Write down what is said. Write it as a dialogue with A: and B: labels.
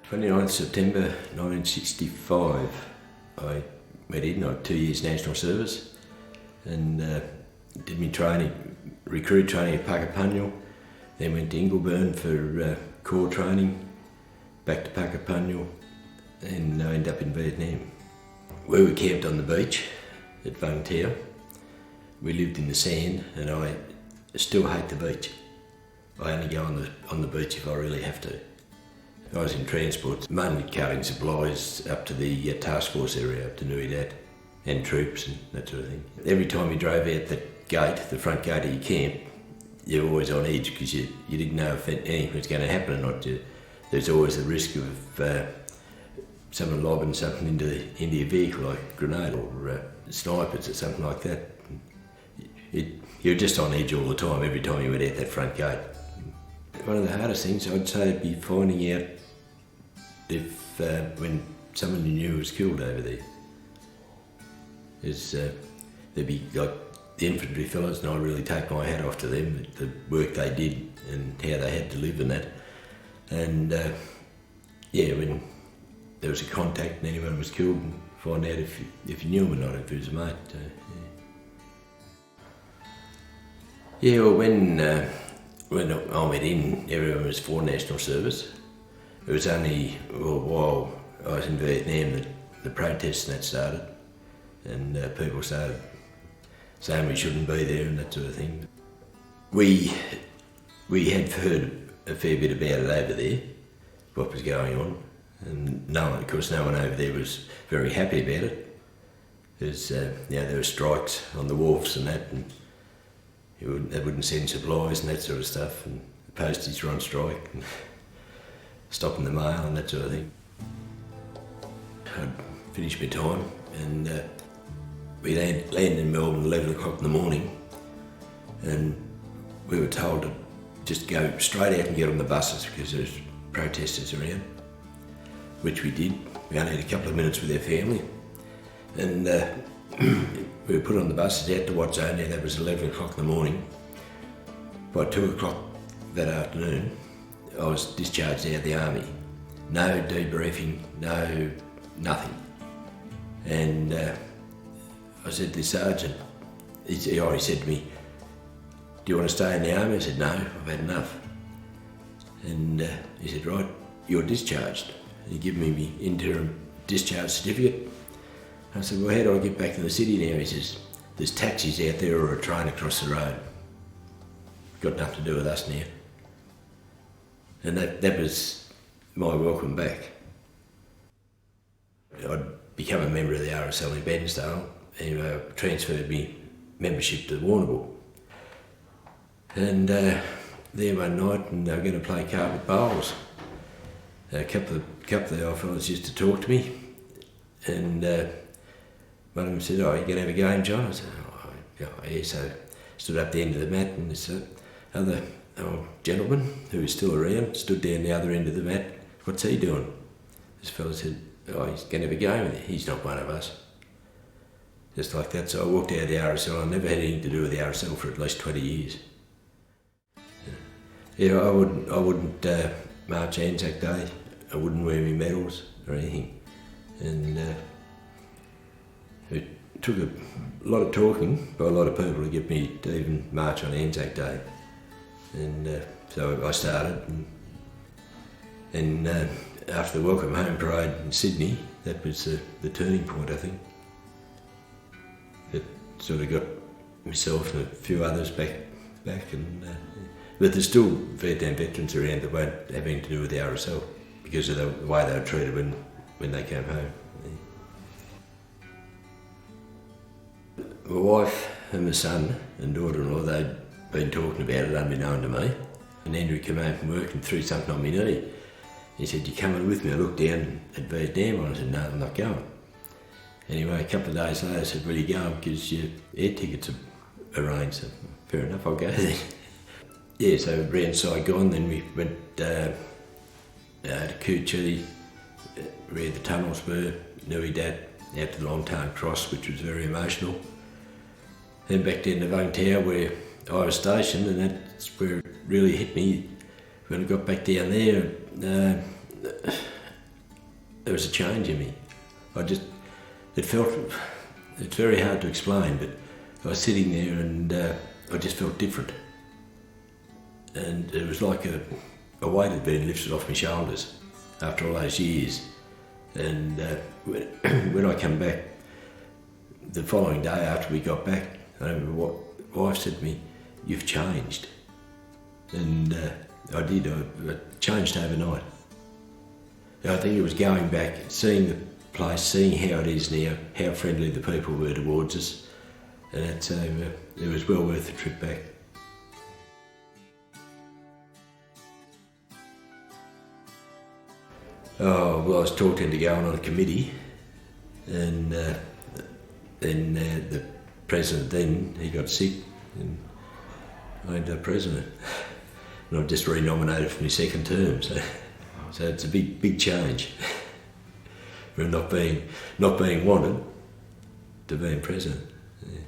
A: 29th September 1965, I went in. I had 2 years national service and did my training, recruit training at Puckapunyal, then went to Ingleburn for corps training, back to Puckapunyal, and I ended up in Vietnam. We were camped on the beach at Vung Tau. We lived in the sand and I still hate the beach. I only go on the beach if I really have to. I was in transport, mainly carrying supplies up to the task force area, up to Nui Dat, and troops and that sort of thing. Every time you drove out that gate, the front gate of your camp, you were always on edge because you didn't know if anything was going to happen or not. There's always the risk of someone lobbing something into your vehicle, like a grenade or snipers or something like that. You're just on edge all the time, every time you went out that front gate. One of the hardest things I'd say would be finding out if when someone you knew was killed over there. There'd be like the infantry fellas, and I really take my hat off to them, the work they did and how they had to live in that. And when there was a contact and anyone was killed, and find out if you knew him or not, if he was a mate. When I went in, everyone was for national service. It was only while I was in Vietnam that the protests and that started, and people started saying we shouldn't be there and that sort of thing. We had heard a fair bit about it over there, what was going on, and of course no one over there was very happy about it. There were strikes on the wharfs and that, and they wouldn't send supplies and that sort of stuff, and the posties were on strike, and stopping the mail and that sort of thing. I'd finished my time and we landed in Melbourne at 11 o'clock in the morning, and we were told to just go straight out and get on the buses because there was protesters around, which we did. We only had a couple of minutes with their family, and we were put on the buses out to Wat Zone. That was 11 o'clock in the morning. By 2 o'clock that afternoon, I was discharged out of the army. No debriefing, nothing. And I said to the sergeant, he already said to me, "Do you want to stay in the army?" I said, "No, I've had enough." And he said, "Right, you're discharged." He gave me my interim discharge certificate. I said, "Well, how do I get back to the city now?" He says, "There's taxis out there or a train across the road. Got nothing to do with us now." And that was my welcome back. I'd become a member of the RSL in Bairnsdale and transferred me membership to Warrnambool. And there one night, and they were going to play carpet bowls. A couple of the old fellas used to talk to me, and one of them said, "Oh, you going to have a game, John?" I said, "Oh, yeah." So I stood up the end of the mat, and this other gentleman who was still around stood down the other end of the mat. "What's he doing?" This fella said, "Oh, he's going to have a game with you. He's not one of us." Just like that. So I walked out of the RSL. I never had anything to do with the RSL for at least 20 years. Yeah, I wouldn't march Anzac Day. I wouldn't wear my medals or anything. And it took a lot of talking by a lot of people to get me to even march on Anzac Day. And so I started, and after the Welcome Home Parade in Sydney, that was the turning point, I think. It sort of got myself and a few others back, and but there's still Vietnam veterans around that won't have anything to do with the RSL because of the way they were treated when they came home. My wife and my son and daughter-in-law, they'd been talking about it unbeknown to me. And Andrew came home from work and threw something on my knee. He said, "You coming with me?" I looked down at Vietnam and I said, "No, I'm not going." Anyway, a couple of days later I said, "Where are you going?" "Because your air tickets are arranged." So, fair enough, I'll go then. Yeah, so round Saigon, then we went to Cu Chi, where the tunnels were, Nui Dat, out to the Long Tan Cross, which was very emotional. Then back down to Vung Tau, where I was stationed, and that's where it really hit me when I got back down there. there was a change in me. It's very hard to explain, but I was sitting there and I just felt different. And it was like a weight had been lifted off my shoulders after all those years. And when I come back the following day after we got back, I remember what wife said to me, "You've changed." And I did. I changed overnight. I think it was going back, seeing the place, seeing how it is now, how friendly the people were towards us, and it was well worth the trip back. Oh, well, I was talked into going on a committee, and then the president then, he got sick, and I ended up president. And I've just re-nominated for my second term, so it's a big change from not being wanted to being president. Yeah.